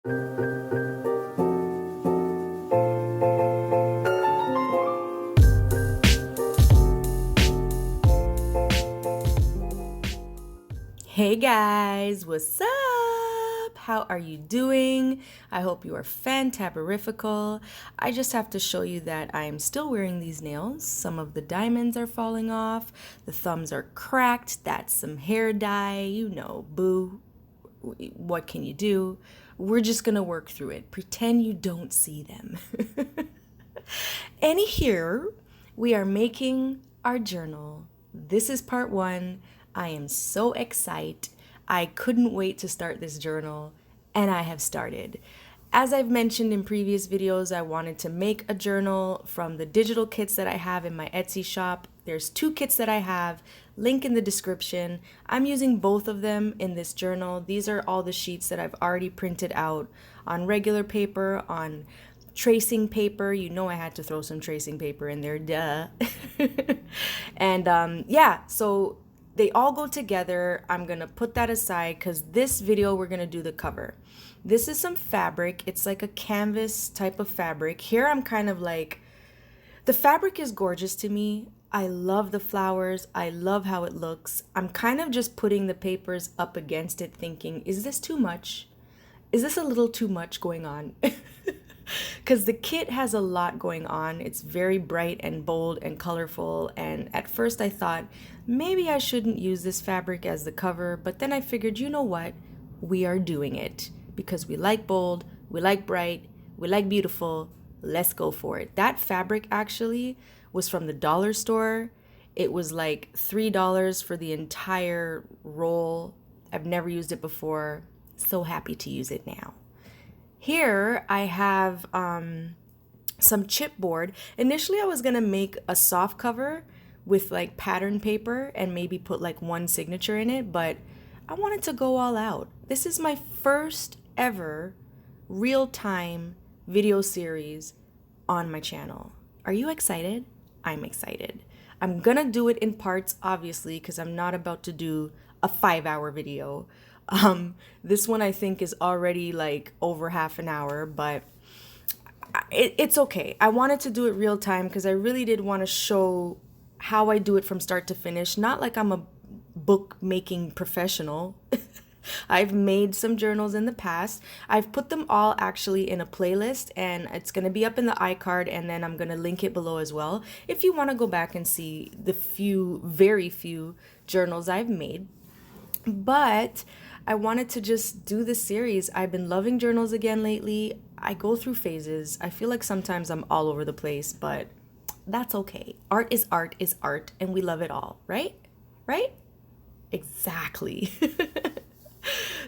Hey guys, what's up? How are you doing? I hope you are fantaberifical. I just have to show you that I am still wearing these nails. Some of the diamonds are falling off, the thumbs are cracked, that's some hair dye, you know, boo. What can you do? We're just gonna work through it. Pretend you don't see them. And here we are making our journal. This is part one. I am so excited. I couldn't wait to start this journal, and I have started. As I've mentioned in previous videos, I wanted to make a journal from the digital kits that I have in my Etsy shop. There's 2 kits that I have, link in the description. I'm using both of them in this journal. These are all the sheets that I've already printed out on regular paper, on tracing paper. You know I had to throw some tracing paper in there, duh. And yeah, so they all go together. I'm gonna put that aside because this video we're gonna do the cover. This is some fabric. It's like a canvas type of fabric. Here I'm kind of like, the fabric is gorgeous to me. I love the flowers. I love how it looks. I'm kind of just putting the papers up against it thinking, is this too much? Is this a little too much going on? Because the kit has a lot going on. It's very bright and bold and colorful. And at first I thought maybe I shouldn't use this fabric as the cover, but then I figured, you know what? We are doing it because we like bold, we like bright, we like beautiful. Let's go for it. That fabric actually was from the dollar store. It was like $3 for the entire roll. I've never used it before. So happy to use it now. Here I have some chipboard. Initially I was gonna make a soft cover with like pattern paper and maybe put like one signature in it, but I wanted to go all out. This is my first ever real-time video series on my channel. Are you excited? I'm excited. I'm gonna do it in parts, obviously, because I'm not about to do a 5-hour video. This one I think is already like over half an hour, but it's okay. I wanted to do it real time because I really did want to show how I do it from start to finish. Not like I'm a bookmaking professional. I've made some journals in the past. I've put them all actually in a playlist, and it's going to be up in the iCard, and then I'm going to link it below as well if you want to go back and see the very few journals I've made. But I wanted to just do this series. I've been loving journals again lately. I go through phases. I feel like sometimes I'm all over the place, but that's okay. Art, and we love it all, right? Right? Exactly.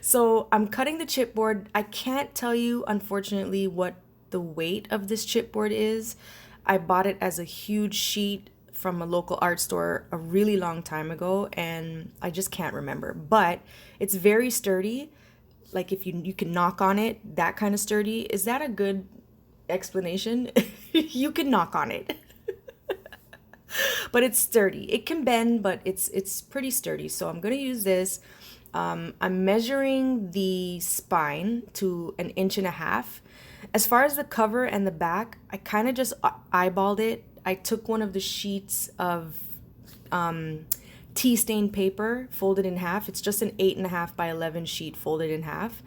So I'm cutting the chipboard. I can't tell you, unfortunately, what the weight of this chipboard is. I bought it as a huge sheet from a local art store a really long time ago, and I just can't remember. But it's very sturdy. Like if you can knock on it, that kind of sturdy. Is that a good explanation? You can knock on it. But it's sturdy. It can bend, but it's pretty sturdy. So I'm gonna use this. I'm measuring the spine to 1.5 inches. As far as the cover and the back, I kind of just eyeballed it. I took one of the sheets of tea stained paper, folded in half. It's just an 8.5 by 11 sheet folded in half.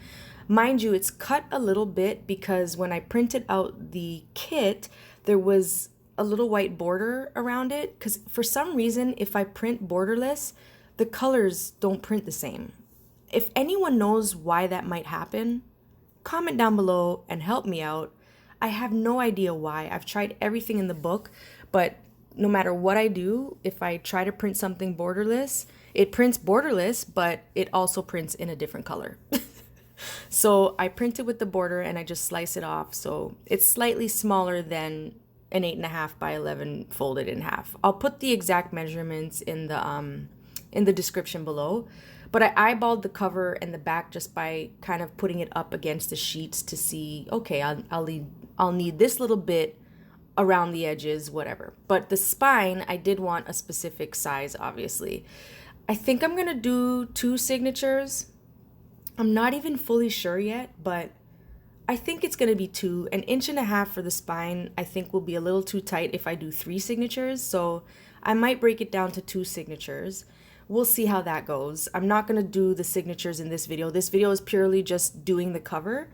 Mind you, it's cut a little bit because when I printed out the kit, there was a little white border around it. Because for some reason, if I print borderless, the colors don't print the same. If anyone knows why that might happen, comment down below and help me out. I have no idea why. I've tried everything in the book, but no matter what I do, if I try to print something borderless, it prints borderless, but it also prints in a different color. So I print it with the border and I just slice it off. So it's slightly smaller than an 8.5 by 11 folded in half. I'll put the exact measurements in the description below. But I eyeballed the cover and the back just by kind of putting it up against the sheets to see, okay, I'll need this little bit around the edges, whatever. But the spine, I did want a specific size, obviously. I think I'm gonna do 2 signatures. I'm not even fully sure yet, but I think it's going to be 2, an inch and a half for the spine. I think will be a little too tight if I do 3 signatures. So I might break it down to 2 signatures. We'll see how that goes. I'm not going to do the signatures in this video. This video is purely just doing the cover.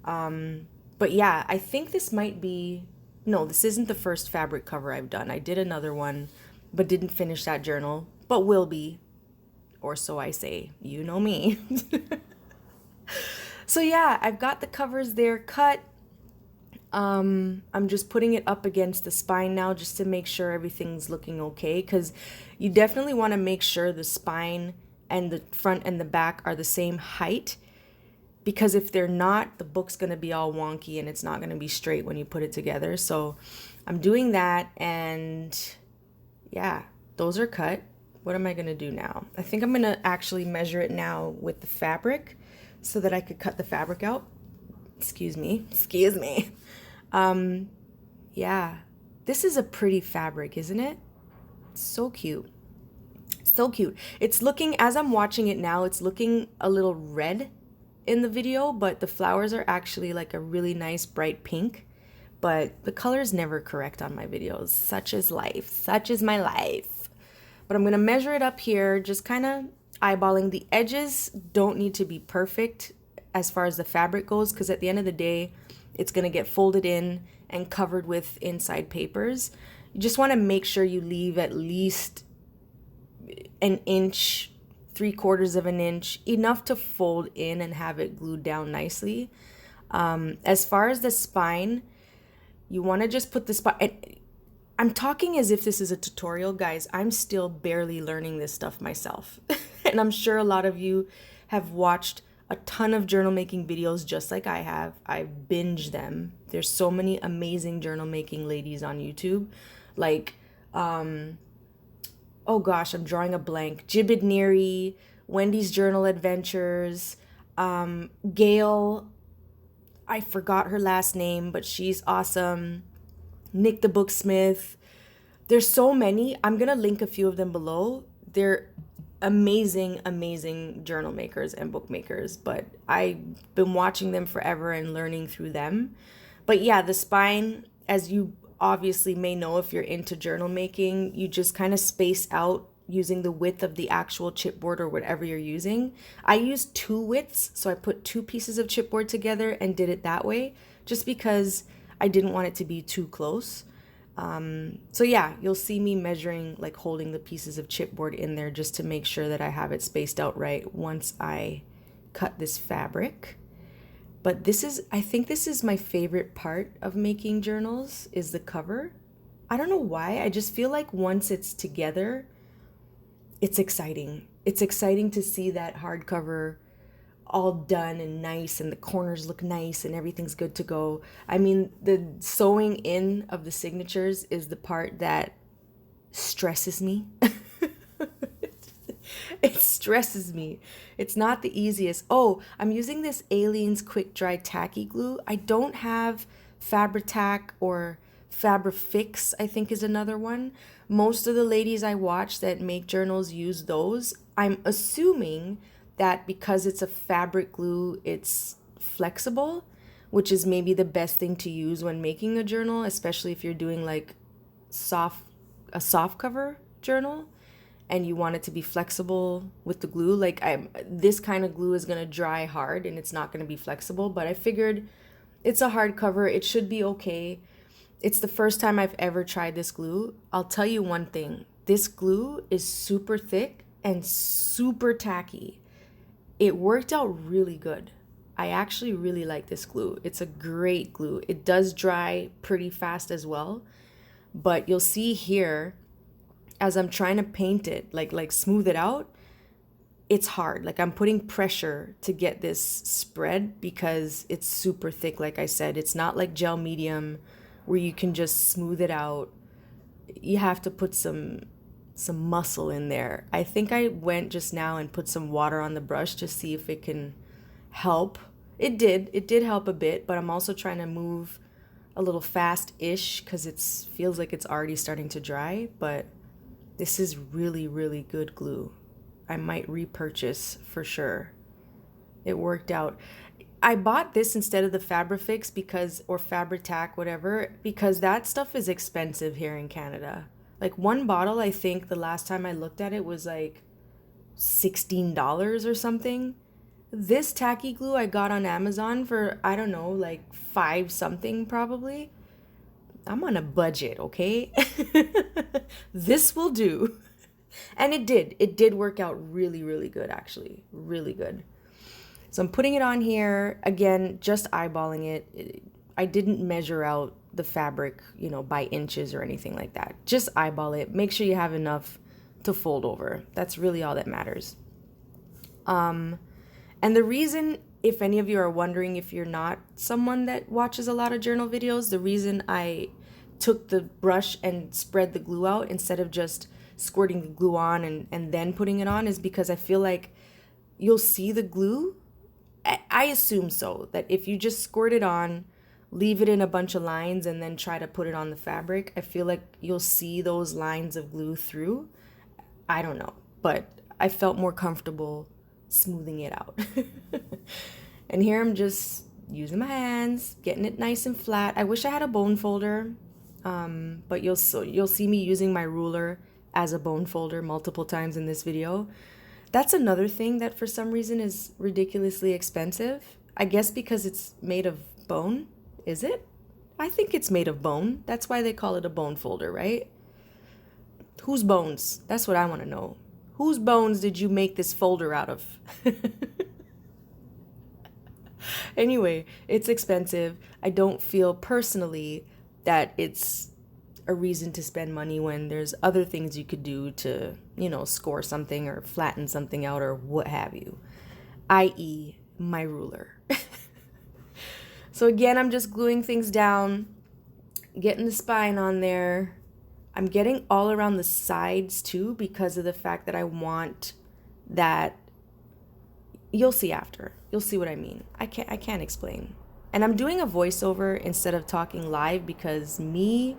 But yeah, I think this might be, no, this isn't the first fabric cover I've done. I did another one, but didn't finish that journal, but will be, or so I say. You know me. So yeah, I've got the covers there cut. I'm just putting it up against the spine now just to make sure everything's looking okay, because you definitely want to make sure the spine and the front and the back are the same height, because if they're not, the book's going to be all wonky and it's not going to be straight when you put it together. So I'm doing that, and yeah, those are cut. What am I going to do now? I think I'm going to actually measure it now with the fabric so that I could cut the fabric out. Excuse me. Yeah, this is a pretty fabric, isn't it? It's so cute. So cute. It's looking, as I'm watching it now, it's looking a little red in the video, but the flowers are actually like a really nice bright pink. But the color is never correct on my videos. Such is life. Such is my life. But I'm going to measure it up here, just kind of eyeballing. The edges don't need to be perfect as far as the fabric goes, because at the end of the day, it's going to get folded in and covered with inside papers. You just want to make sure you leave at least an inch, 3/4 of an inch, enough to fold in and have it glued down nicely. As far as the spine, you want to just put the spine. I'm talking as if this is a tutorial, guys. I'm still barely learning this stuff myself. And I'm sure a lot of you have watched a ton of journal making videos just like I have. I binge them. There's so many amazing journal making ladies on YouTube. Like, oh gosh, I'm drawing a blank. Jibid Neary, Wendy's Journal Adventures, Gail, I forgot her last name, but she's awesome. Nick the Booksmith. There's so many. I'm going to link a few of them below. They're amazing journal makers and bookmakers, but I've been watching them forever and learning through them. But yeah, the spine, as you obviously may know if you're into journal making, you just kind of space out using the width of the actual chipboard or whatever you're using. I used 2 widths, so I put 2 pieces of chipboard together and did it that way, just because I didn't want it to be too close. So yeah, you'll see me measuring, like holding the pieces of chipboard in there just to make sure that I have it spaced out right once I cut this fabric. But I think this is my favorite part of making journals, is the cover. I don't know why, I just feel like once it's together, it's exciting. It's exciting to see that hardcover all done and nice, and the corners look nice and everything's good to go. I mean, the sewing in of the signatures is the part that stresses me. It stresses me. It's not the easiest. Oh, I'm using this Aleene's Quick Dry Tacky Glue. I don't have Fabri-Tac or Fabri-Fix, I think is another one. Most of the ladies I watch that make journals use those. I'm assuming that because it's a fabric glue, it's flexible, which is maybe the best thing to use when making a journal, especially if you're doing like a soft cover journal and you want it to be flexible with the glue. Like this kind of glue is going to dry hard and it's not going to be flexible, but I figured it's a hardcover, it should be okay. It's the first time I've ever tried this glue. I'll tell you one thing, this glue is super thick and super tacky. It worked out really good. I actually really like this glue. It's a great glue. It does dry pretty fast as well, but you'll see here as I'm trying to paint it, like smooth it out, it's hard. Like I'm putting pressure to get this spread because it's super thick. Like I said, it's not like gel medium where you can just smooth it out. You have to put some muscle in there. I think I went just now and put some water on the brush to see if it can help. It did help a bit, but I'm also trying to move a little fast-ish because it feels like it's already starting to dry, but this is really good glue. I might repurchase for sure. It worked out. I bought this instead of the Fabrifix because, or Fabri-Tac, whatever, because that stuff is expensive here in Canada. Like one bottle, I think the last time I looked at it was like $16 or something. This tacky glue I got on Amazon for, I don't know, like 5 something probably. I'm on a budget, okay? This will do. And it did. It did work out really, really good, actually. Really good. So I'm putting it on here. Again, just eyeballing it. I didn't measure out the fabric, by inches or anything like that. Just eyeball it. Make sure you have enough to fold over. That's really all that matters. And the reason, if any of you are wondering, if you're not someone that watches a lot of journal videos, the reason I took the brush and spread the glue out instead of just squirting the glue on and then putting it on is because I feel like you'll see the glue. I assume so, that if you just squirt it on, leave it in a bunch of lines, and then try to put it on the fabric, I feel like you'll see those lines of glue through. I don't know, but I felt more comfortable smoothing it out. And here I'm just using my hands, getting it nice and flat. I wish I had a bone folder, but you'll see me using my ruler as a bone folder multiple times in this video. That's another thing that for some reason is ridiculously expensive. I guess because it's made of bone. Is it? I think it's made of bone. That's why they call it a bone folder, right? Whose bones? That's what I want to know. Whose bones did you make this folder out of? Anyway, it's expensive. I don't feel personally that it's a reason to spend money when there's other things you could do to, score something or flatten something out or what have you, i.e. my ruler. So again, I'm just gluing things down, getting the spine on there. I'm getting all around the sides too because of the fact that I want that. You'll see after. You'll see what I mean. I can't explain. And I'm doing a voiceover instead of talking live because me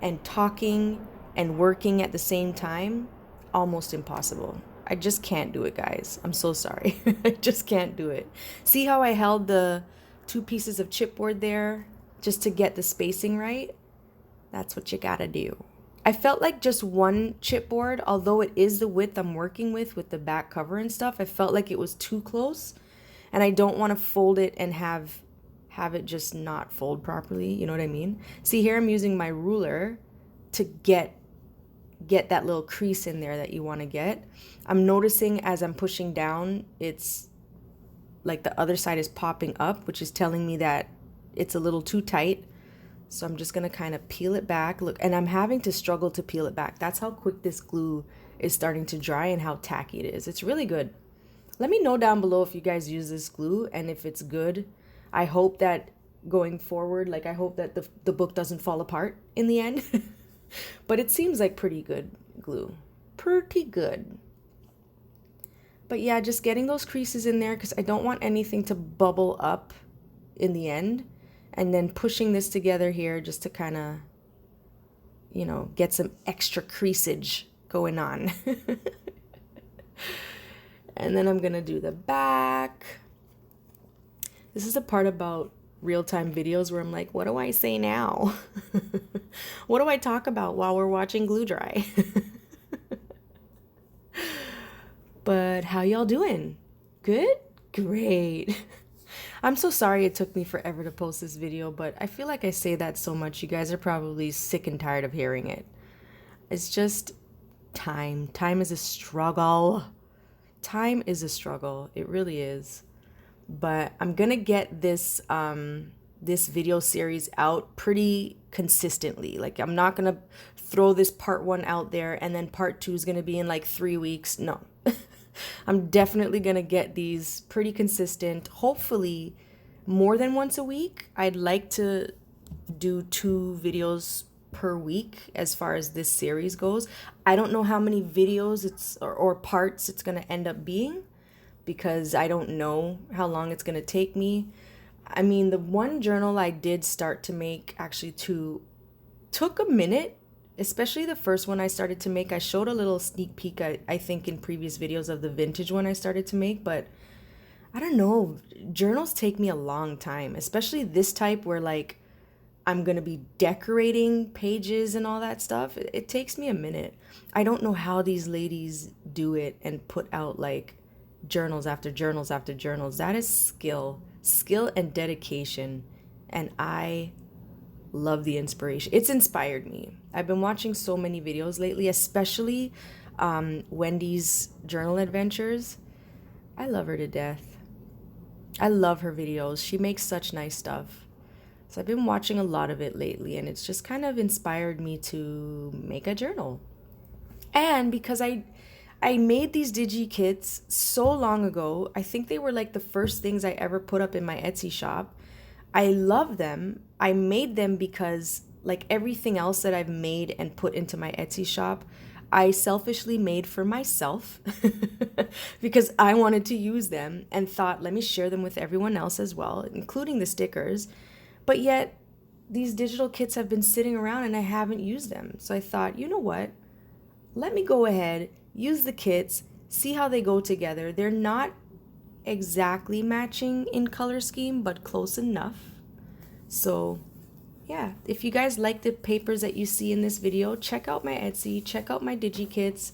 and talking and working at the same time, almost impossible. I just can't do it, guys. I'm so sorry. I just can't do it. See how I held the 2 pieces of chipboard there just to get the spacing right? That's what you gotta do. I felt like just one chipboard, although it is the width I'm working with the back cover and stuff, I felt like it was too close, and I don't want to fold it and have it just not fold properly, you know what I mean? See, here I'm using my ruler to get that little crease in there that you want to get. I'm noticing as I'm pushing down, it's like the other side is popping up, which is telling me that it's a little too tight. So I'm just going to kind of peel it back. Look, and I'm having to struggle to peel it back. That's how quick this glue is starting to dry and how tacky it is. It's really good. Let me know down below if you guys use this glue and if it's good. I hope that going forward, I hope that the book doesn't fall apart in the end. But it seems like pretty good glue. Pretty good. But yeah, just getting those creases in there because I don't want anything to bubble up in the end. And then pushing this together here just to kind of, get some extra creasage going on. And then I'm going to do the back. This is the part about real-time videos where I'm like, what do I say now? What do I talk about while we're watching glue dry? But how y'all doing? Good? Great. I'm so sorry it took me forever to post this video, but I feel like I say that so much, you guys are probably sick and tired of hearing it. It's just time. Time is a struggle. Time is a struggle. It really is. But I'm gonna get this this video series out pretty consistently. I'm not gonna throw this part 1 out there and then part 2 is gonna be in 3 weeks. No. I'm definitely going to get these pretty consistent, hopefully more than once a week. I'd like to do 2 videos per week as far as this series goes. I don't know how many videos or parts it's going to end up being because I don't know how long it's going to take me. I mean, the one journal I did start to make actually took a minute. Especially the first one I started to make. I showed a little sneak peek, I think, in previous videos of the vintage one I started to make, but I don't know, journals take me a long time, especially this type where like I'm gonna be decorating pages and all that stuff. It takes me a minute. I don't know how these ladies do it and put out like journals after journals after journals. That is skill and dedication. And I love the inspiration. It's inspired me. I've been watching so many videos lately, especially Wendy's journal adventures. I love her to death. I love her videos. She makes such nice stuff. So I've been watching a lot of it lately, and it's just kind of inspired me to make a journal. And because I made these digi kits so long ago, I think they were like the first things I ever put up in my Etsy shop. I love them. I made them because like everything else that I've made and put into my Etsy shop, I selfishly made for myself because I wanted to use them and thought, let me share them with everyone else as well, including the stickers. But yet, these digital kits have been sitting around and I haven't used them. So I thought, you know what? Let me go ahead, use the kits, see how they go together. They're not exactly matching in color scheme, but close enough. So yeah, if you guys like the papers that you see in this video, check out my Etsy, check out my DigiKits,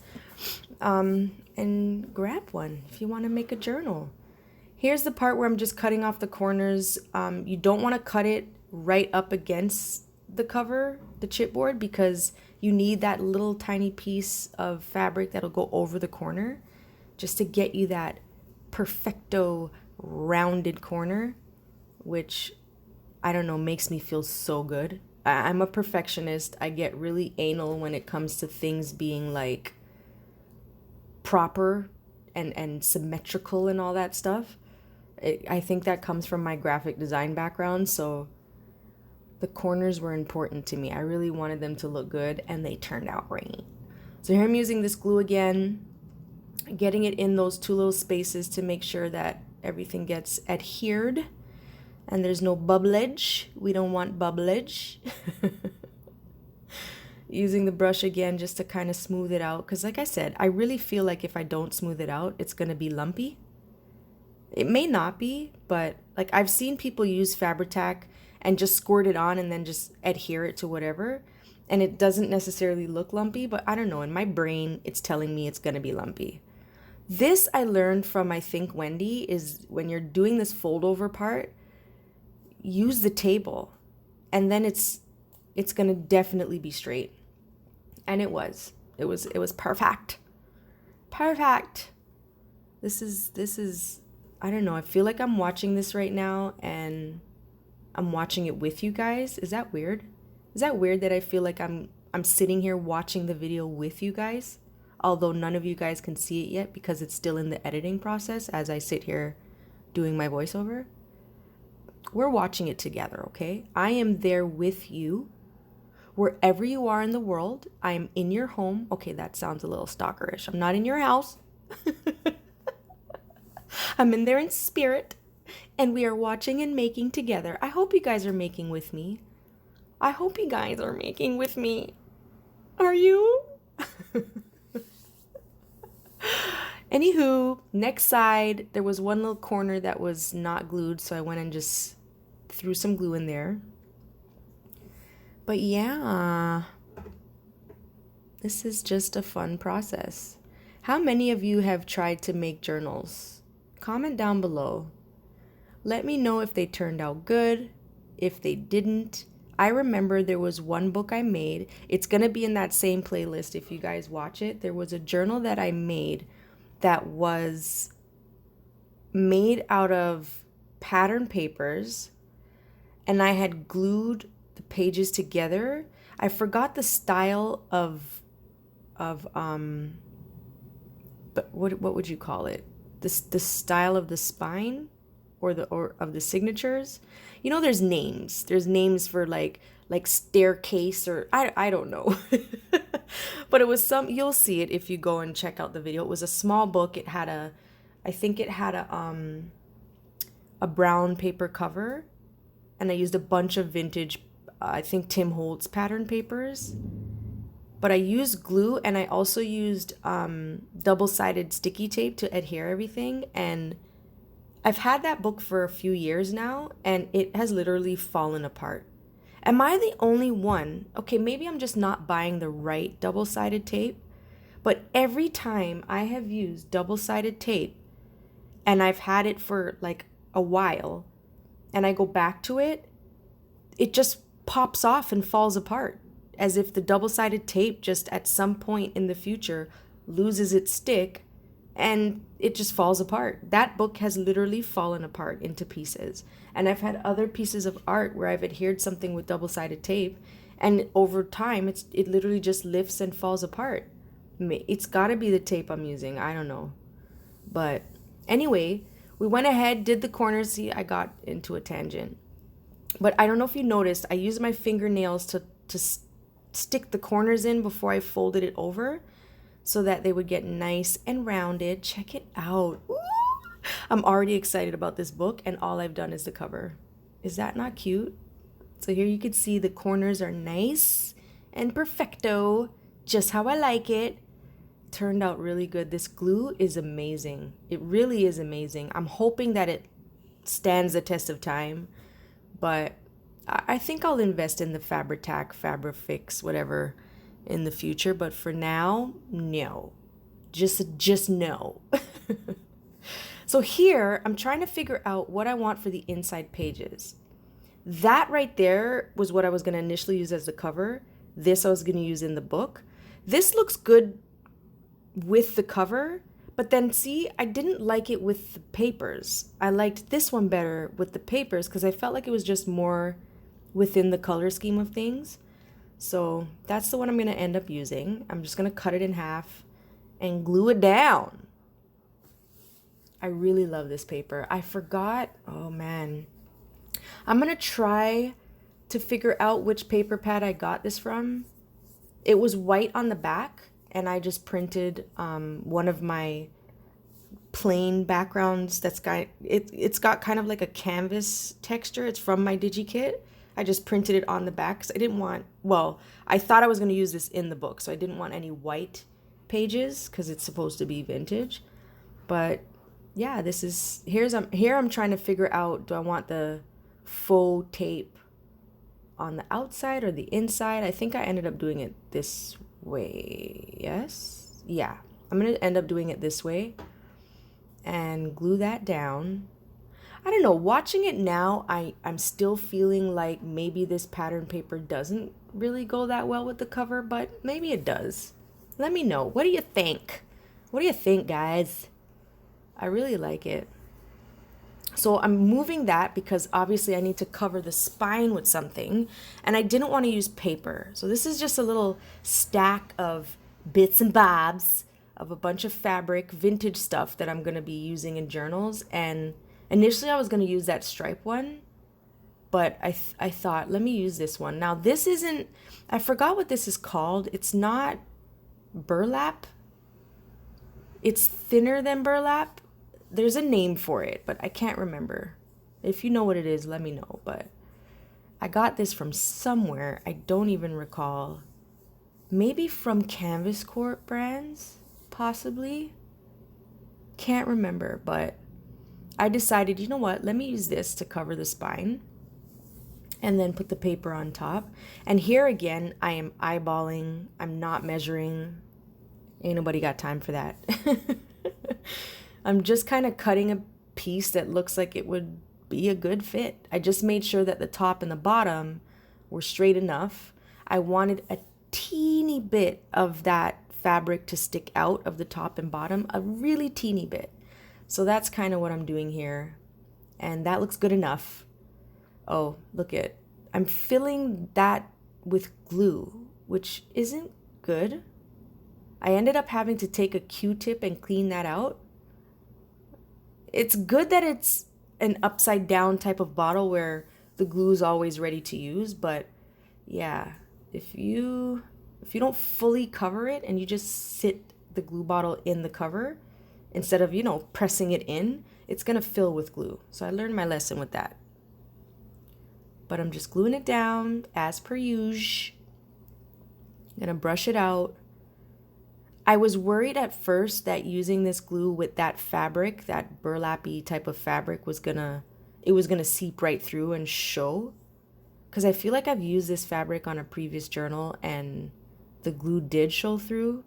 and grab one if you want to make a journal. Here's the part where I'm just cutting off the corners. You don't want to cut it right up against the cover, the chipboard, because you need that little tiny piece of fabric that'll go over the corner just to get you that perfecto rounded corner, which I don't know, makes me feel so good. I'm a perfectionist. I get really anal when it comes to things being like proper and symmetrical and all that stuff. I think that comes from my graphic design background, so the corners were important to me. I really wanted them to look good, and they turned out great. So here I'm using this glue again, getting it in those two little spaces to make sure that everything gets adhered and there's no bubblage. We don't want bubblage. Using the brush again just to kind of smooth it out, because like I said, I really feel like if I don't smooth it out, it's going to be lumpy. It may not be, but like I've seen people use Fabri-Tac and just squirt it on and then just adhere it to whatever, and it doesn't necessarily look lumpy, but I don't know, in my brain it's telling me it's going to be lumpy. This I learned from, I think, Wendy, is when you're doing this fold over part, use the table and then it's going to definitely be straight. And it was perfect. Perfect. This is I don't know, I feel like I'm watching this right now and I'm watching it with you guys. Is that weird? Is that weird that I feel like I'm sitting here watching the video with you guys, although none of you guys can see it yet because it's still in the editing process as I sit here doing my voiceover? We're watching it together, okay? I am there with you. Wherever you are in the world, I am in your home. Okay, that sounds a little stalkerish. I'm not in your house. I'm in there in spirit, and we are watching and making together. I hope you guys are making with me. I hope you guys are making with me. Are you? Anywho, next side, there was one little corner that was not glued, so I went and just threw some glue in there. But yeah, this is just a fun process. How many of you have tried to make journals? Comment down below. Let me know if they turned out good, if they didn't. I remember there was one book I made. It's going to be in that same playlist if you guys watch it. There was a journal that I made that was made out of pattern papers, and I had glued the pages together. I forgot the style of but what would you call it? The style of the spine or of the signatures. You know, there's names. There's names for like staircase, or I don't know. But it was some, you'll see it if you go and check out the video. It was a small book. It had I think it had a brown paper cover, and I used a bunch of vintage, I think Tim Holtz pattern papers. But I used glue, and I also used double-sided sticky tape to adhere everything. And I've had that book for a few years now, and it has literally fallen apart. Am I the only one? Okay, maybe I'm just not buying the right double-sided tape, but every time I have used double-sided tape and I've had it for like a while and I go back to it, it just pops off and falls apart, as if the double-sided tape just at some point in the future loses its stick and it just falls apart. That book has literally fallen apart into pieces. And I've had other pieces of art where I've adhered something with double-sided tape, and over time it literally just lifts and falls apart. It's got to be the tape I'm using. I don't know. But anyway, we went ahead, did the corners. See, I got into a tangent. But I don't know if you noticed, I used my fingernails to stick the corners in before I folded it over so that they would get nice and rounded. Check it out. Ooh! I'm already excited about this book, and all I've done is the cover. Is that not cute? So here you can see the corners are nice and perfecto, just how I like it. Turned out really good. This glue is amazing. It really is amazing. I'm hoping that it stands the test of time, but I think I'll invest in the Fabri-Tac, Fabri-Fix, whatever in the future. But for now, no. Just no. So here, I'm trying to figure out what I want for the inside pages. That right there was what I was going to initially use as the cover. This I was going to use in the book. This looks good with the cover, but then see, I didn't like it with the papers. I liked this one better with the papers because I felt like it was just more within the color scheme of things. So that's the one I'm going to end up using. I'm just going to cut it in half and glue it down. I really love this paper. I forgot. Oh man. I'm going to try to figure out which paper pad I got this from. It was white on the back, and I just printed one of my plain backgrounds that's got it's got kind of like a canvas texture. It's from my DigiKit. I just printed it on the back because I didn't want, well, I thought I was going to use this in the book, so I didn't want any white pages because it's supposed to be vintage. But yeah, this is, here I'm trying to figure out, do I want the faux tape on the outside or the inside? I think I ended up doing it this way. Yes? Yeah. I'm going to end up doing it this way and glue that down. I don't know, watching it now, I'm still feeling like maybe this pattern paper doesn't really go that well with the cover, but maybe it does. Let me know. What do you think? What do you think, guys? I really like it. So I'm moving that because obviously I need to cover the spine with something, and I didn't want to use paper. So this is just a little stack of bits and bobs of a bunch of fabric, vintage stuff that I'm going to be using in journals. And initially I was going to use that stripe one, but I thought, let me use this one. Now this isn't, I forgot what this is called. It's not burlap. It's thinner than burlap. There's a name for it, but I can't remember. If you know what it is, let me know. But I got this from somewhere. I don't even recall. Maybe from Canvas Corp brands, possibly. Can't remember, but I decided, you know what? Let me use this to cover the spine and then put the paper on top. And here again, I am eyeballing. I'm not measuring. Ain't nobody got time for that. I'm just kind of cutting a piece that looks like it would be a good fit. I just made sure that the top and the bottom were straight enough. I wanted a teeny bit of that fabric to stick out of the top and bottom, a really teeny bit. So that's kind of what I'm doing here. And that looks good enough. Oh, look it. I'm filling that with glue, which isn't good. I ended up having to take a Q-tip and clean that out. It's good that it's an upside down type of bottle where the glue is always ready to use, but yeah, if you don't fully cover it and you just sit the glue bottle in the cover instead of, pressing it in, it's going to fill with glue. So I learned my lesson with that. But I'm just gluing it down as per usual. I'm going to brush it out. I was worried at first that using this glue with that fabric, that burlappy type of fabric, it was gonna seep right through and show. Because I feel like I've used this fabric on a previous journal and the glue did show through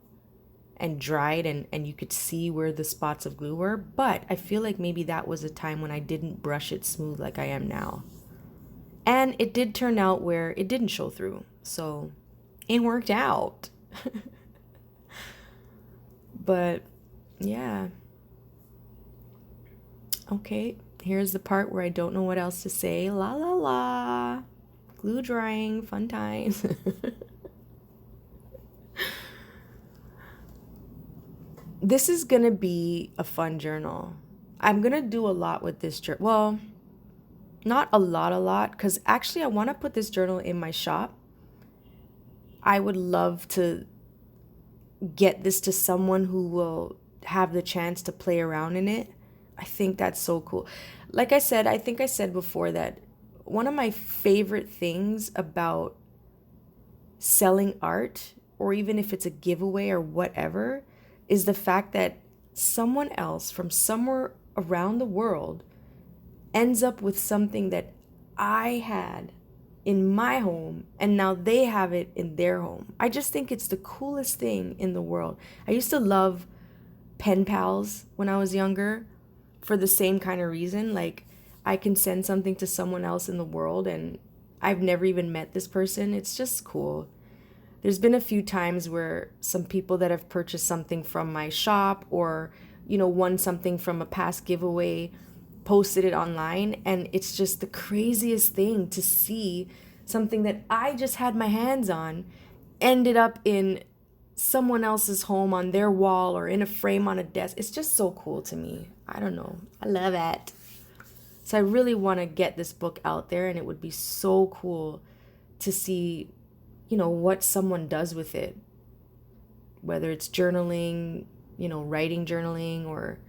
and dried, and you could see where the spots of glue were. But I feel like maybe that was a time when I didn't brush it smooth like I am now. And it did turn out where it didn't show through. So it worked out. But yeah. Okay, here's the part where I don't know what else to say. La la la. Glue drying, fun times. This is gonna be a fun journal. I'm gonna do a lot with this journal. Well, not a lot, because actually I want to put this journal in my shop. I would love to get this to someone who will have the chance to play around in it. I think that's so cool. Like I said, I think I said before that one of my favorite things about selling art, or even if it's a giveaway or whatever, is the fact that someone else from somewhere around the world ends up with something that I had in my home and now they have it in their home. I just think it's the coolest thing in the world. I used to love pen pals when I was younger for the same kind of reason. Like, I can send something to someone else in the world and I've never even met this person. It's just cool. There's been a few times where some people that have purchased something from my shop or, won something from a past giveaway posted it online, and it's just the craziest thing to see something that I just had my hands on ended up in someone else's home on their wall or in a frame on a desk. It's just so cool to me. I don't know. I love it. So I really want to get this book out there, and it would be so cool to see, what someone does with it. Whether it's journaling, writing journaling, or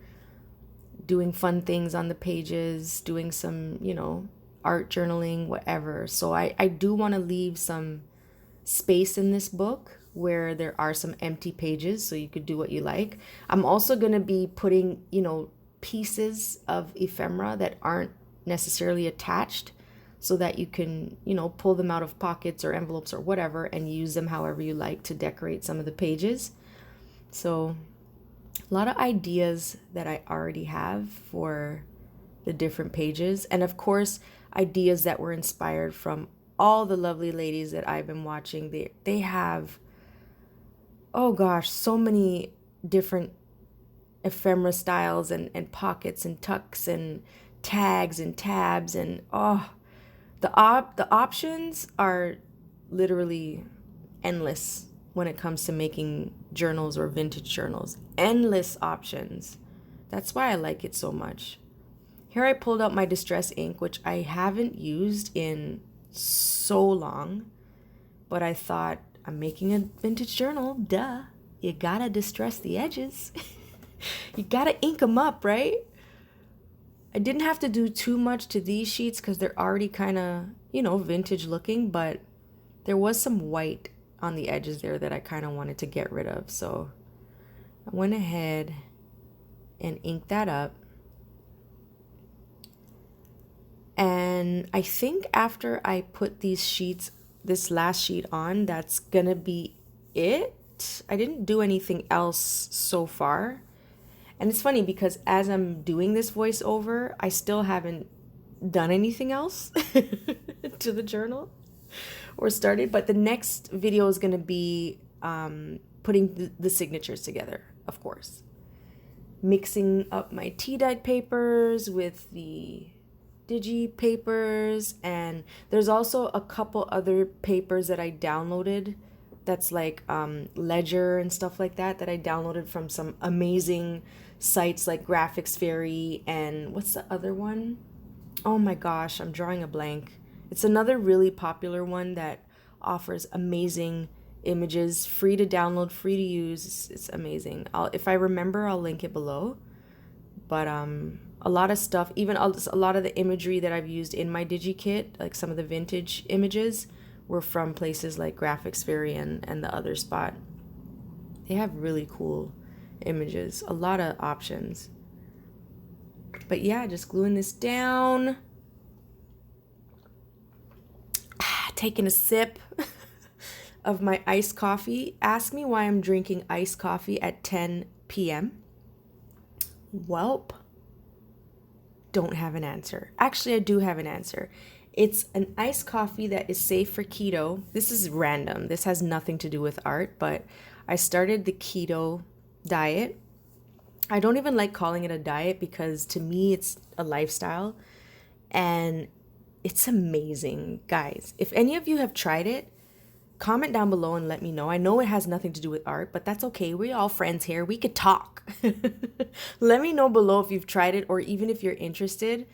doing fun things on the pages, doing some, art journaling, whatever. So I do want to leave some space in this book where there are some empty pages so you could do what you like. I'm also going to be putting, pieces of ephemera that aren't necessarily attached so that you can, pull them out of pockets or envelopes or whatever and use them however you like to decorate some of the pages. So a lot of ideas that I already have for the different pages. And of course, ideas that were inspired from all the lovely ladies that I've been watching. They have, oh gosh, so many different ephemera styles and pockets and tucks and tags and tabs. And the options are literally endless when it comes to making journals or vintage journals. Endless options. That's why I like it so much. Here I pulled out my distress ink, which I haven't used in so long, but I thought, I'm making a vintage journal, duh. You gotta distress the edges. You gotta ink them up, right? I didn't have to do too much to these sheets because they're already kind of, vintage looking, but there was some white on the edges there that I kind of wanted to get rid of. So I went ahead and inked that up. And I think after I put this last sheet on, that's gonna be it. I didn't do anything else so far. And it's funny because as I'm doing this voiceover, I still haven't done anything else to the journal or started. But the next video is going to be putting the signatures together, of course. Mixing up my tea-dyed papers with the digi papers. And there's also a couple other papers that I downloaded that's like ledger and stuff like that I downloaded from some amazing sites like Graphics Fairy, and what's the other one? Oh my gosh, I'm drawing a blank. It's another really popular one that offers amazing images, free to download, free to use. It's amazing. If I remember, I'll link it below. But a lot of stuff, even a lot of the imagery that I've used in my DigiKit, like some of the vintage images, were from places like Graphics Fairy and the other spot. They have really cool images, a lot of options. But yeah, just gluing this down. Taking a sip of my iced coffee. Ask me why I'm drinking iced coffee at 10 p.m. Welp, don't have an answer. Actually, I do have an answer. It's an iced coffee that is safe for keto. This is random. This has nothing to do with art, but I started the keto diet. I don't even like calling it a diet because to me it's a lifestyle, and it's amazing, guys. If any of you have tried it, comment down below and let me know. I know it has nothing to do with art, but that's okay. We're all friends here. We could talk. Let me know below if you've tried it or even if you're interested.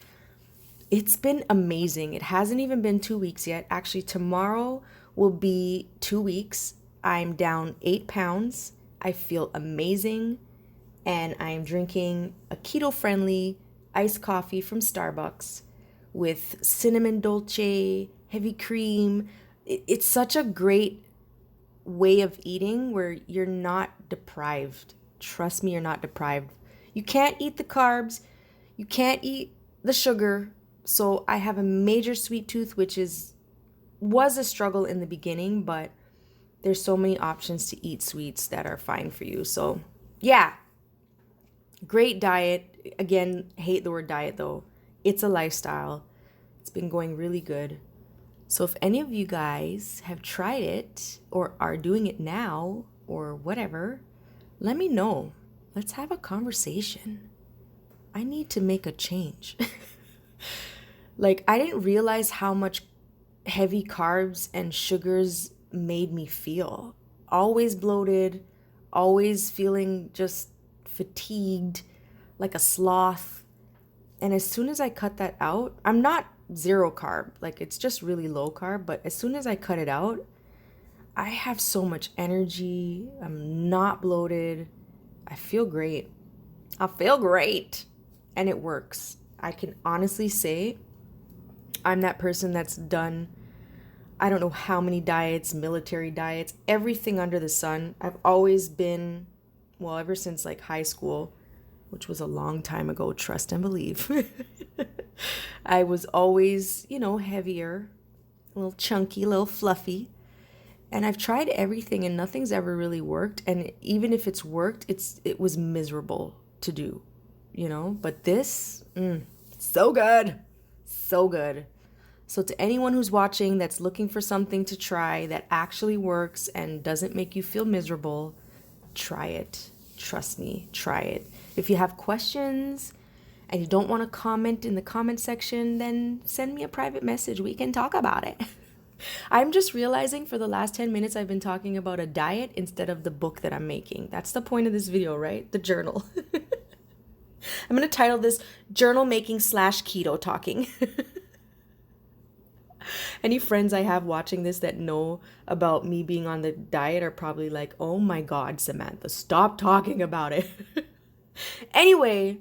It's been amazing. It hasn't even been 2 weeks yet. Actually, tomorrow will be 2 weeks. I'm down 8 pounds. I feel amazing. And I'm drinking a keto-friendly iced coffee from Starbucks with cinnamon dolce, heavy cream. It's such a great way of eating where you're not deprived. Trust me, you're not deprived. You can't eat the carbs. You can't eat the sugar. So I have a major sweet tooth, which was a struggle in the beginning, but there's so many options to eat sweets that are fine for you. So yeah, great diet. Again, hate the word diet though. It's a lifestyle. It's been going really good. So if any of you guys have tried it or are doing it now or whatever, let me know. Let's have a conversation. I need to make a change. Like, I didn't realize how much heavy carbs and sugars made me feel. Always bloated, always feeling just fatigued, like a sloth. And as soon as I cut that out, I'm not zero carb, like it's just really low carb, but as soon as I cut it out, I have so much energy. I'm not bloated. I feel great. I feel great. And it works. I can honestly say I'm that person that's done, I don't know how many diets, military diets, everything under the sun. I've always been, well, ever since like high school, which was a long time ago, trust and believe. I was always, heavier, a little chunky, a little fluffy. And I've tried everything and nothing's ever really worked. And even if it's worked, it was miserable to do, But this, so good. So good. So to anyone who's watching that's looking for something to try that actually works and doesn't make you feel miserable, try it. Trust me, try it. If you have questions and you don't want to comment in the comment section, then send me a private message. We can talk about it. I'm just realizing for the last 10 minutes I've been talking about a diet instead of the book that I'm making. That's the point of this video, right? The journal. I'm going to title this Journal Making / Keto Talking. Any friends I have watching this that know about me being on the diet are probably like, oh my God, Samantha, stop talking about it. Anyway,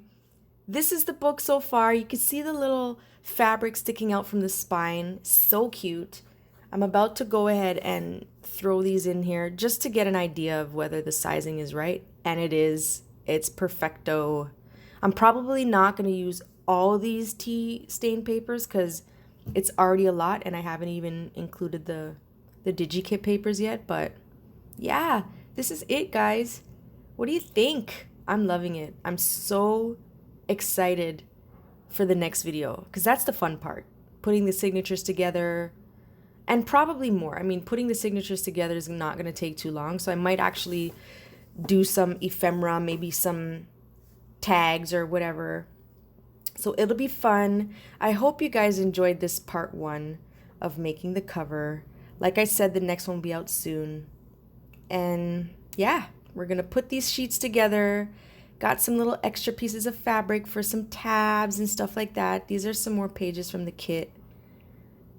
this is the book so far. You can see the little fabric sticking out from the spine. So cute. I'm about to go ahead and throw these in here just to get an idea of whether the sizing is right. And it is. It's perfecto. I'm probably not going to use all these tea stain papers because it's already a lot and I haven't even included the DigiKit papers yet. But yeah, this is it, guys. What do you think? I'm loving it. I'm so excited for the next video because that's the fun part. Putting the signatures together and probably more. I mean, putting the signatures together is not going to take too long. So I might actually do some ephemera, maybe some tags or whatever. So it'll be fun. I hope you guys enjoyed this part 1 of making the cover. Like I said, the next one will be out soon. And yeah, we're going to put these sheets together. Got some little extra pieces of fabric for some tabs and stuff like that. These are some more pages from the kit.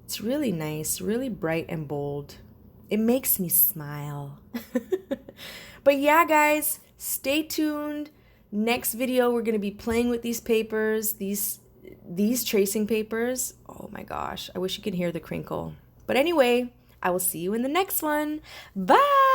It's really nice, really bright and bold. It makes me smile. But yeah, guys, stay tuned. Next video, we're going to be playing with these papers, these tracing papers. Oh my gosh, I wish you could hear the crinkle. But anyway, I will see you in the next one. Bye!